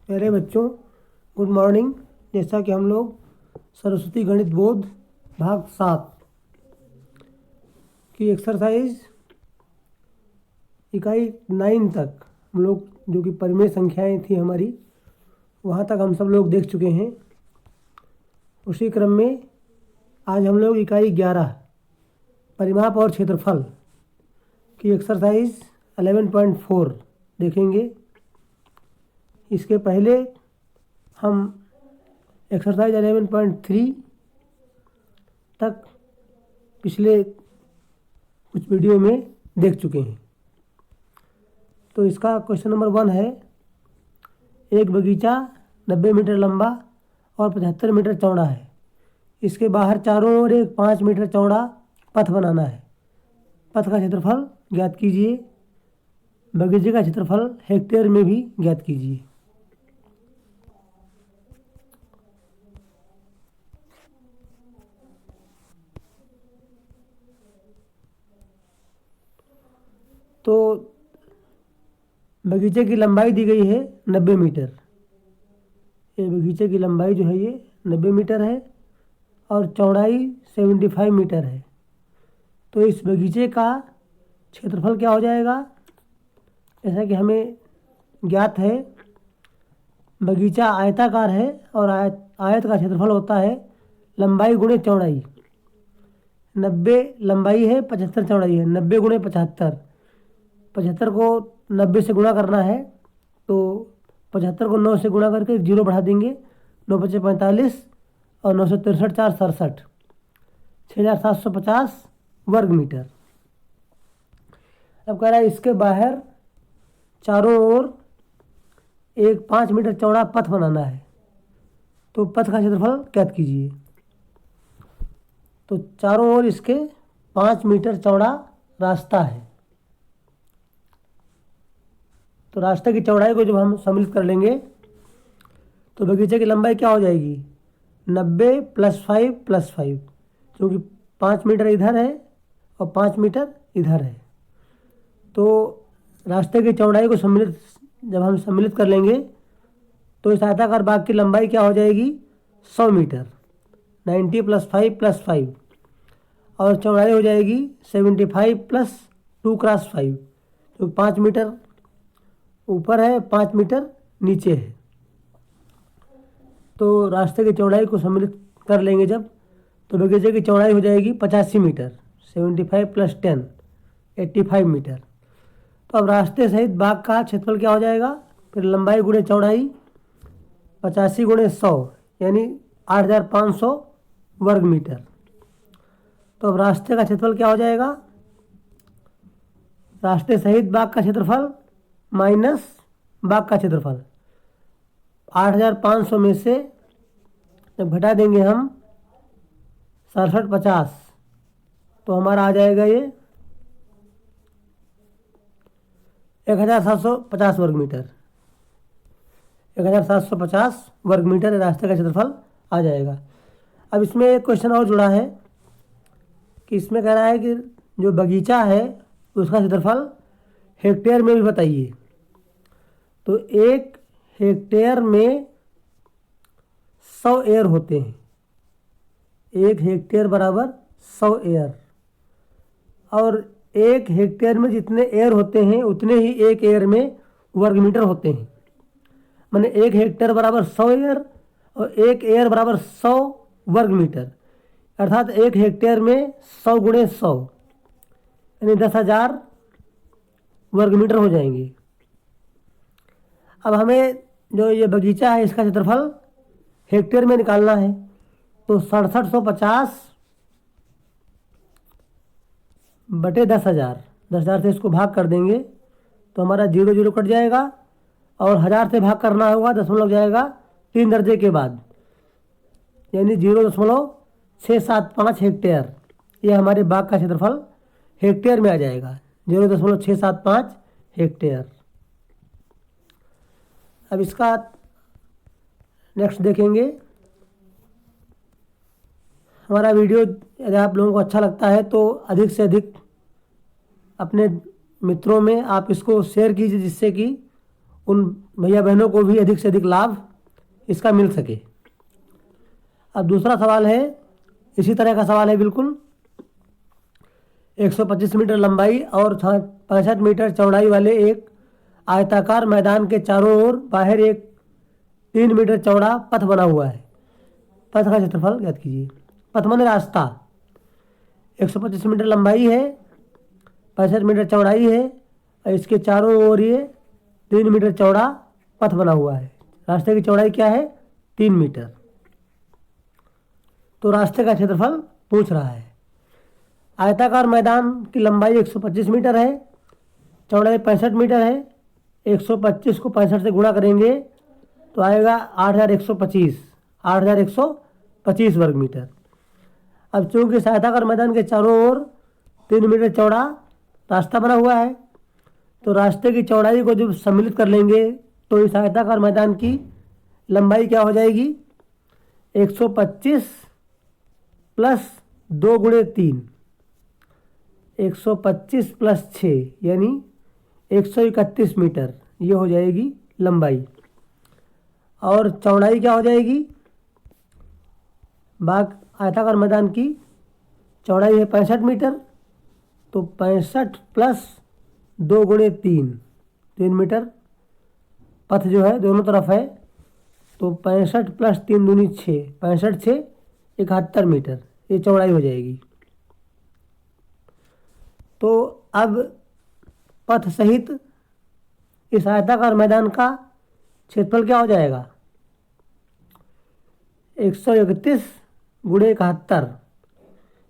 प्यारे बच्चों, good morning. जैसा कि हम लोग सरस्वती गणित बोध भाग 7 की एक्सरसाइज इकाई 9 तक हम लोग, जो कि परिमेय संख्याएं थी हमारी, वहाँ तक हम सब लोग देख चुके हैं। उसी क्रम में आज हम लोग इकाई 11 परिमाप और क्षेत्रफल की एक्सरसाइज 11.4 देखेंगे। इसके पहले हम एक्सरसाइज 11.3 तक पिछले कुछ वीडियो में देख चुके हैं। तो इसका क्वेश्चन नंबर 1 है, एक बगीचा 90 मीटर लंबा और 75 मीटर चौड़ा है। इसके बाहर चारों ओर एक 5 मीटर चौड़ा पथ बनाना है। पथ का क्षेत्रफल ज्ञात कीजिए। बगीचे का क्षेत्रफल हेक्टेयर में भी ज्ञात कीजिए। तो बगीचे की लंबाई दी गई है 90 मीटर। ये बगीचे की लंबाई जो है ये 90 मीटर है और चौड़ाई 75 मीटर है। तो इस बगीचे का क्षेत्रफल क्या हो जाएगा? जैसा कि हमें ज्ञात है, बगीचा आयताकार है और आयत का क्षेत्रफल होता है लंबाई गुणे चौड़ाई। 90 लंबाई है, 75 चौड़ाई है। 90 गुणे 75, 75 को 90 से गुणा करना है, तो 75 को 9 से गुणा करके 0 बढ़ा देंगे। 9 बचे 45 और 9 से 63 4 67, 6750 वर्ग मीटर। अब कह रहा है इसके बाहर चारों ओर एक 5 मीटर चौड़ा पथ बनाना है। तो पथ का क्षेत्रफल ज्ञात कीजिए। तो चारों ओर इसके 5 मीटर चौड़ा रास्ता है। तो रास्ते की चौड़ाई को जब हम सम्मिलित कर लेंगे तो बगीचे की लंबाई क्या हो जाएगी? 90 + 5 + 5, क्योंकि 5 मीटर इधर है और 5 मीटर इधर है। तो रास्ते की चौड़ाई को जब हम सम्मिलित कर लेंगे तो इस आयताकार भाग की लंबाई क्या हो जाएगी? 100 मीटर। 90 + 5 + 5 और चौड़ाई हो जाएगी 75 + 2 × 5, जो 5 मीटर ऊपर है, 5 मीटर नीचे है। तो रास्ते की चौड़ाई को सम्मिलित कर लेंगे जब, तो बगीचे की चौड़ाई हो जाएगी 85 मीटर। 75 + 10 85 मीटर। तो अब रास्ते सहित बाग का क्षेत्रफल क्या हो जाएगा? फिर लंबाई गुणे चौड़ाई 85 गुणे 100 यानी 8500 वर्ग मीटर। तो अब रास्ते का क्षेत्रफल क्या हो जाएगा? रास्ते सहित बाग का क्षेत्रफल माइनस बाग का क्षेत्रफल। 8500 में से जब घटा देंगे हम 6750, तो हमारा आ जाएगा ये 1750 वर्ग मीटर। 1750 वर्ग मीटर रास्ते का क्षेत्रफल आ जाएगा। अब इसमें एक क्वेश्चन और जुड़ा है कि इसमें कह रहा है कि जो बगीचा है उसका क्षेत्रफल हेक्टेयर में भी बताइए। तो 1 हेक्टेयर में 100 एयर होते हैं। 1 हेक्टेयर बराबर 100 एयर, और 1 हेक्टेयर में जितने एयर होते हैं उतने ही 1 एयर में वर्ग मीटर होते हैं। माने 1 हेक्टेयर बराबर 100 एयर और 1 एयर बराबर 100 वर्ग मीटर, अर्थात 1 हेक्टेयर में 100 गुणे 100 यानी 10,000 वर्ग मीटर हो जाएंगे। अब हमें जो ये बगीचा है इसका क्षेत्रफल हेक्टेयर में निकालना है। तो 6750 बटे 10,000, 10,000 से इसको भाग कर देंगे तो हमारा 0 0 कट जाएगा और 1000 से भाग करना होगा, दशमलव लग जाएगा 3 दर्जे के बाद, यानी 0.675 हेक्टेयर। ये हमारे बाग का क्षेत्रफल हेक्टेयर में आ जाएगा, 0.675 हेक्टेयर। अब इसका नेक्स्ट देखेंगे। हमारा वीडियो यदि आप लोगों को अच्छा लगता है तो अधिक से अधिक अपने मित्रों में आप इसको शेयर कीजिए, जिससे कि उन भैया बहनों को भी अधिक से अधिक लाभ इसका मिल सके। अब दूसरा सवाल है, इसी तरह का सवाल है बिल्कुल। 125 मीटर लंबाई और 65 मीटर चौड़ाई वाले एक आयताकार मैदान के चारों ओर बाहर एक 3 मीटर चौड़ा पथ बना हुआ है। पथ का क्षेत्रफल ज्ञात कीजिए। पथ माने रास्ता। 125 मीटर लंबाई है, 65 मीटर चौड़ाई है और इसके चारों ओर ये 3 मीटर चौड़ा पथ बना हुआ है। रास्ते की चौड़ाई क्या है? 3 मीटर। तो रास्ते का क्षेत्रफल पूछ रहा है। आयताकार मैदान की लंबाई 125 मीटर है, चौड़ाई 65 मीटर है। 125 को 65 से गुणा करेंगे तो आएगा 8125 वर्ग मीटर। अब चूंकि इस आयताकार मैदान के चारों ओर 3 मीटर चौड़ा रास्ता बना हुआ है, तो रास्ते की चौड़ाई को जब सम्मिलित कर लेंगे तो इस आयताकार मैदान की लंबाई क्या हो जाएगी? 125 प्लस 2 गुणे 3, 125 प्लस 6 यानी 131 मीटर ये हो जाएगी लंबाई। और चौड़ाई क्या हो जाएगी? आयताकार मैदान की चौड़ाई है 65 मीटर, तो 65 प्लस 2 गुणे 3 मीटर पथ जो है दोनों तरफ है, तो 65 प्लस 3 दूनी 6, 65 6 71 मीटर ये चौड़ाई हो जाएगी। तो अब पथ सहित इस आयताकार मैदान का क्षेत्रफल क्या हो जाएगा? 131 गुणे 71,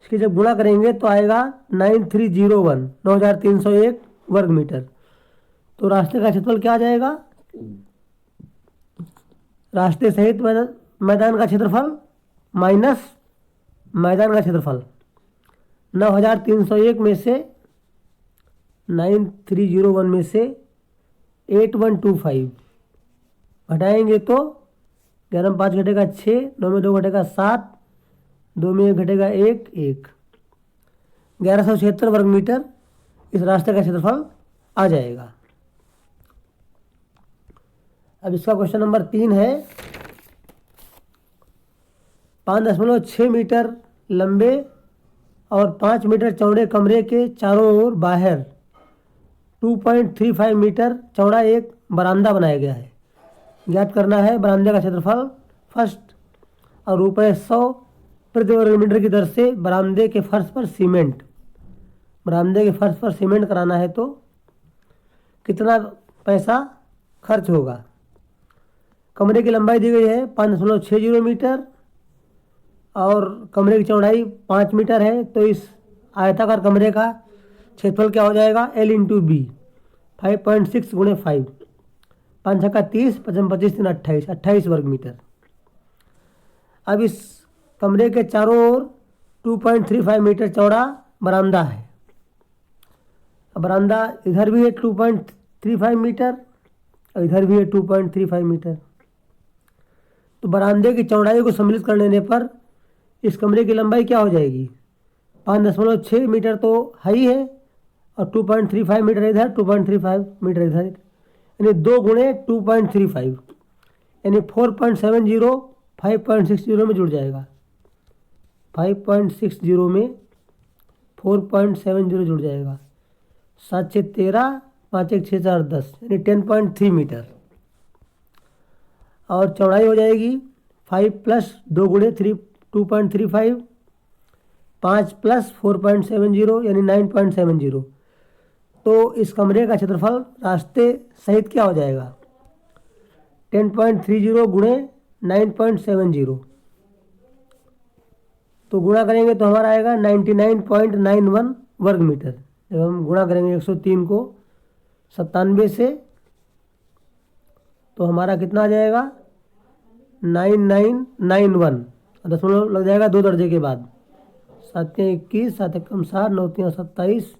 इसकी जब गुणा करेंगे तो आएगा 9301 वर्ग मीटर। तो रास्ते का क्षेत्रफल क्या आ जाएगा? रास्ते सहित मैदान का क्षेत्रफल माइनस मैदान का क्षेत्रफल। 9301 में से 9301 में से 8125 घटाएंगे तो 11 में 5 घटेगा 6, 9 में 2 घटेगा 7, 2 में 1 घटेगा 1, 1176 वर्ग मीटर इस रास्ते का क्षेत्रफल आ जाएगा। अब इसका क्वेश्चन नंबर 3 है। 5.6 मीटर लंबे और 5 मीटर चौड़े कमरे के चारों ओर बाहर 2.35 मीटर चौड़ा एक बरामदा बनाया गया है। ज्ञात करना है बरामदे का क्षेत्रफल फर्स्ट, और ₹100 प्रति वर्ग मीटर की दर से बरामदे के फर्श पर सीमेंट कराना है तो कितना पैसा खर्च होगा। कमरे की लंबाई दी गई है 5.60 मीटर और कमरे की चौड़ाई 5 मीटर है, तो इस आयताकार कमरे का क्षेत्रफल क्या हो जाएगा? L इंटू बी 5.6 गुणे 5, 5 छक्का 30, 55 25 3 28 वर्ग मीटर। अब इस कमरे के चारों ओर 2.35 मीटर चौड़ा बरामदा है। अब बरामदा इधर भी है 2.35 मीटर और इधर भी है 2.35 मीटर। तो बरामदे की चौड़ाई को सम्मिलित कर लेने पर इस कमरे की लंबाई क्या हो जाएगी? 5.6 मीटर तो है ही है और 2.35 मीटर इधर, 2.35 मीटर इधर, यानी 2 गुणे 2.35 यानी 4.70 5.60 में जुड़ जाएगा। 5.60 में 4.70 जुड़ जाएगा। 7 6 13, 5 1 6 4 10 यानी 10.3 मीटर। और चौड़ाई हो जाएगी 5 प्लस 2 गुणे 2.35, 5 प्लस 4.70 यानी 9.70। तो इस कमरे का क्षेत्रफल रास्ते सहित क्या हो जाएगा? 10.30 गुणे 9.70, तो गुणा करेंगे तो हमारा आएगा 99.91 वर्ग मीटर। जब हम गुणा करेंगे 103 को 97 से तो हमारा कितना आ जाएगा? 9991, दशमलव लग जाएगा 2 दर्जे के बाद। 7 21, 7 एकम 7, 9 3 27,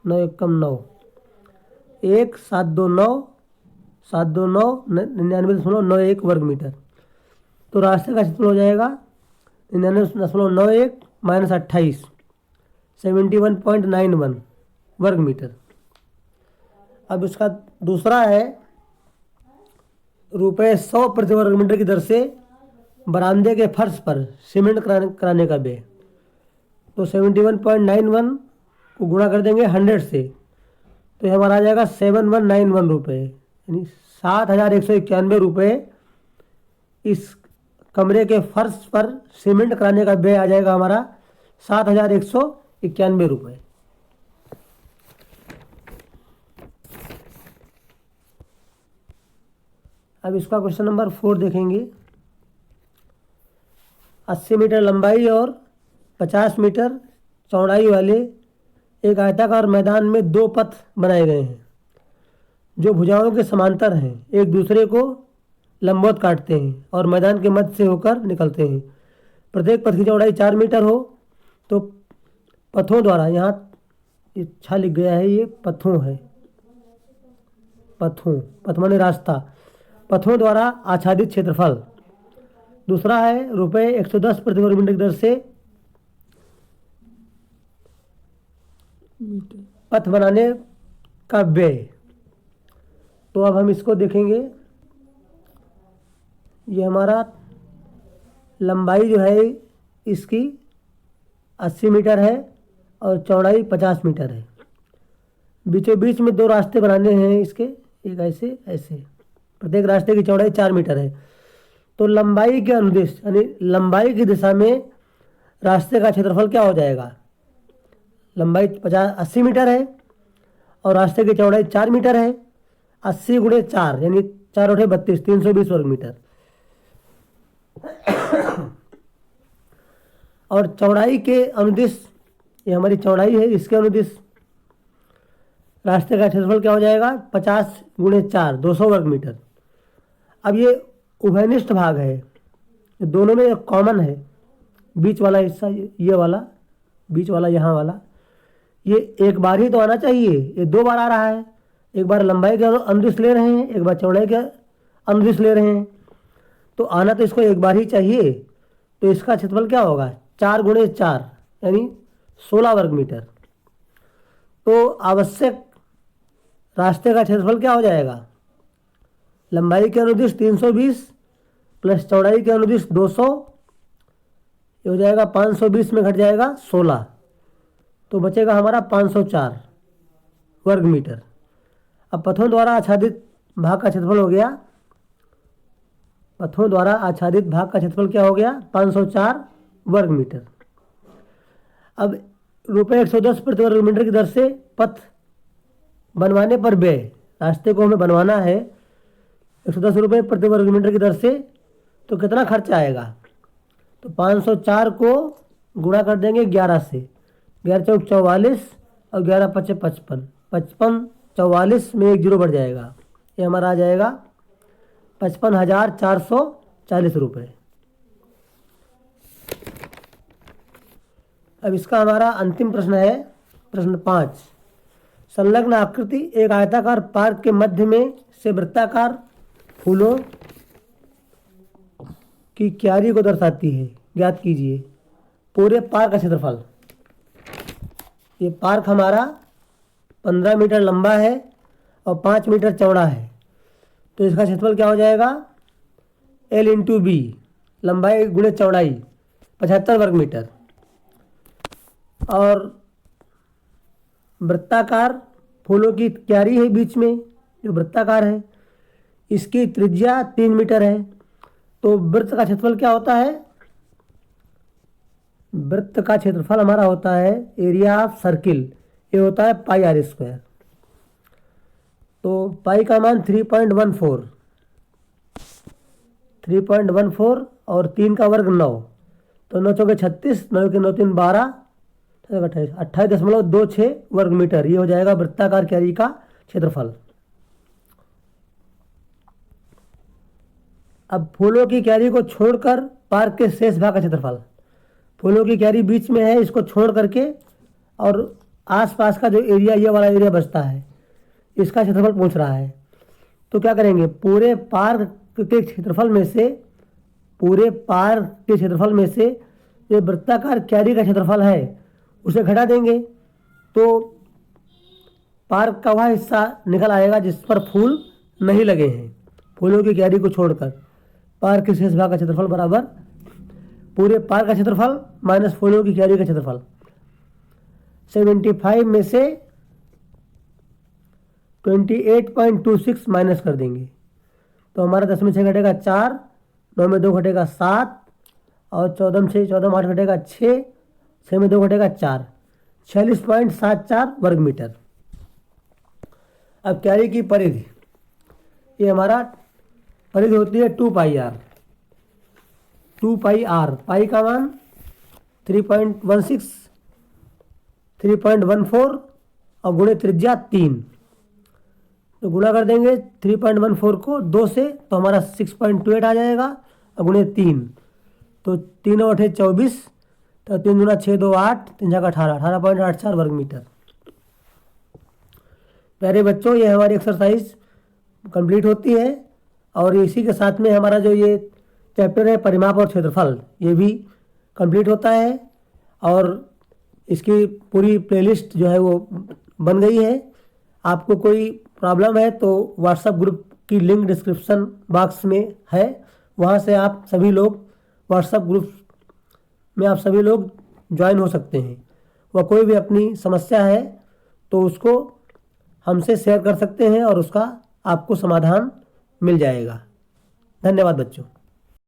9 एकम 9, 1 7 2 9, 7 2 9 99.91 वर्ग मीटर। तो रास्ते का क्षेत्रफल हो जाएगा 99.91 माइनस 28 71.91 वर्ग मीटर। अब इसका दूसरा है ₹100 प्रति वर्ग मीटर की दर से बरामदे के फर्श पर सीमेंट कराने का व्यय। तो 71.91 को गुणा कर देंगे 100 से, तो ये हमारा आ जाएगा 7191 रुपये, यानी 7191 रुपये इस कमरे के फर्श पर सीमेंट कराने का व्यय आ जाएगा हमारा 7191 रुपये। अब इसका क्वेश्चन नंबर 4 देखेंगे। 80 मीटर लंबाई और 50 मीटर चौड़ाई वाले एक आयताकार मैदान में 2 पथ बनाए गए हैं जो भुजाओं के समांतर हैं, एक दूसरे को लंबवत काटते हैं और मैदान के मध्य से होकर निकलते हैं। प्रत्येक पथ की चौड़ाई 4 मीटर हो तो पथों द्वारा, यहाँ अच्छा लिख गया है, ये पथों है, पथ माने रास्ता, पथों द्वारा आच्छादित क्षेत्रफल। दूसरा है ₹110 प्रति वर्ग मीटर की दर से पथ बनाने का व्यय। तो अब हम इसको देखेंगे। ये हमारा लंबाई जो है इसकी 80 मीटर है और चौड़ाई 50 मीटर है। बीचों बीच में 2 रास्ते बनाने हैं इसके, एक ऐसे ऐसे, प्रत्येक रास्ते की चौड़ाई 4 मीटर है। तो लंबाई के अनुदिश, यानी लंबाई की दिशा में रास्ते का क्षेत्रफल क्या हो जाएगा? लंबाई 80 मीटर है और रास्ते की चौड़ाई 4 मीटर है। 80 गुणे 4 यानी 4 × 32, 320 वर्ग मीटर। और चौड़ाई के अनुदिश, ये हमारी चौड़ाई है, इसके अनुदिश रास्ते का क्षेत्रफल क्या हो जाएगा? 50 गुणे 4, 200 वर्ग मीटर। अब ये उभयनिष्ठ भाग है, दोनों में एक कॉमन है, बीच वाला हिस्सा, ये वाला बीच वाला, यहाँ वाला, ये एक बार ही तो आना चाहिए, ये 2 बार आ रहा है। एक बार लंबाई के अनुदिश ले रहे हैं, एक बार चौड़ाई के अनुदिश ले रहे हैं, तो आना तो इसको एक बार ही चाहिए। तो इसका क्षेत्रफल क्या होगा? 4 गुणे 4 यानी 16 वर्ग मीटर। तो आवश्यक रास्ते का क्षेत्रफल क्या हो जाएगा? लंबाई के अनुदिश 320 प्लस चौड़ाई के अनुदिश 200, ये हो जाएगा 520 में घट जाएगा 16, तो बचेगा हमारा 504 वर्ग मीटर। अब पथों द्वारा आच्छादित भाग का क्षेत्रफल हो गया, पथों द्वारा आच्छादित भाग का क्षेत्रफल क्या हो गया? 504 वर्ग मीटर। अब ₹110 प्रति वर्ग मीटर की दर से पथ बनवाने पर व्यय, रास्ते को हमें बनवाना है 110 रुपये प्रति वर्ग मीटर की दर से, तो कितना खर्च आएगा? तो 504 को गुणा कर देंगे 11 से, 11 चौक 44 और 11 पचे 55, 55 44 में 1 जीरो बढ़ जाएगा, ये हमारा आ जाएगा 55,440 रुपये। अब इसका हमारा अंतिम प्रश्न है, प्रश्न 5। संलग्न आकृति एक आयताकार पार्क के मध्य में से वृत्ताकार फूलों की क्यारी को दर्शाती है, ज्ञात कीजिए पूरे पार्क का क्षेत्रफल। ये पार्क हमारा 15 मीटर लंबा है और 5 मीटर चौड़ा है, तो इसका क्षेत्रफल क्या हो जाएगा? L × B, लंबाई गुणे चौड़ाई 75 वर्ग मीटर। और वृत्ताकार फूलों की क्यारी है बीच में, जो वृत्ताकार है, इसकी त्रिज्या 3 मीटर है। तो वृत्त का क्षेत्रफल क्या होता है? वृत्त का क्षेत्रफल हमारा होता है एरिया ऑफ सर्किल, ये होता है πr²। तो पाई का मान 3.14 और 3 का वर्ग 9, तो 9 चौके 36, 9 के 9 3 12, 28.26 वर्ग मीटर, ये हो जाएगा वृत्ताकार क्यारी का क्षेत्रफल। अब फूलों की क्यारी को छोड़कर पार्क के शेष भाग का क्षेत्रफल, फूलों की क्यारी बीच में है, इसको छोड़ करके और आसपास का जो एरिया, ये वाला एरिया बचता है, इसका क्षेत्रफल पूछ रहा है। तो क्या करेंगे? पूरे पार्क के क्षेत्रफल में से, पूरे पार्क के क्षेत्रफल में से जो वृत्ताकार क्यारी का क्षेत्रफल है उसे घटा देंगे, तो पार्क का वह हिस्सा निकल आएगा जिस पर फूल नहीं लगे हैं। फूलों की क्यारी को छोड़कर पार्क के शेष भाग का क्षेत्रफल बराबर पूरे पार्क का क्षेत्रफल माइनस फूलों की क्यारी का क्षेत्रफल। 75 में से 28.26 माइनस कर देंगे तो हमारा 10 में 6 घटेगा 4, 9 में 2 घटेगा 7 और 14 में 6, 14 में 8 घटेगा 6, 6 में 2 घटेगा 4, 46.74 वर्ग मीटर। अब क्यारी की परिधि, ये हमारा परिधि होती है 2πr। 2πr, पाई का मान 3.16, 3.14 और गुणे त्रिज्या 3, तो गुणा कर देंगे 3.14 को 2 से तो हमारा 6.28 आ जाएगा और गुणे 3 तो 3 और 8 24, तो 3 दूना 6 2 8, 3 छक्का 18, 18.84 वर्ग मीटर। प्यारे बच्चों, ये हमारी एक्सरसाइज कंप्लीट होती है और इसी के साथ में हमारा जो ये चैप्टर है परिमाप और क्षेत्रफल, ये भी कंप्लीट होता है और इसकी पूरी प्लेलिस्ट जो है वो बन गई है। आपको कोई प्रॉब्लम है तो व्हाट्सएप ग्रुप की लिंक डिस्क्रिप्शन बॉक्स में है, वहाँ से आप सभी लोग व्हाट्सएप ग्रुप में आप सभी लोग ज्वाइन हो सकते हैं। वह कोई भी अपनी समस्या है तो उसको हमसे शेयर कर सकते हैं और उसका आपको समाधान मिल जाएगा। धन्यवाद बच्चों।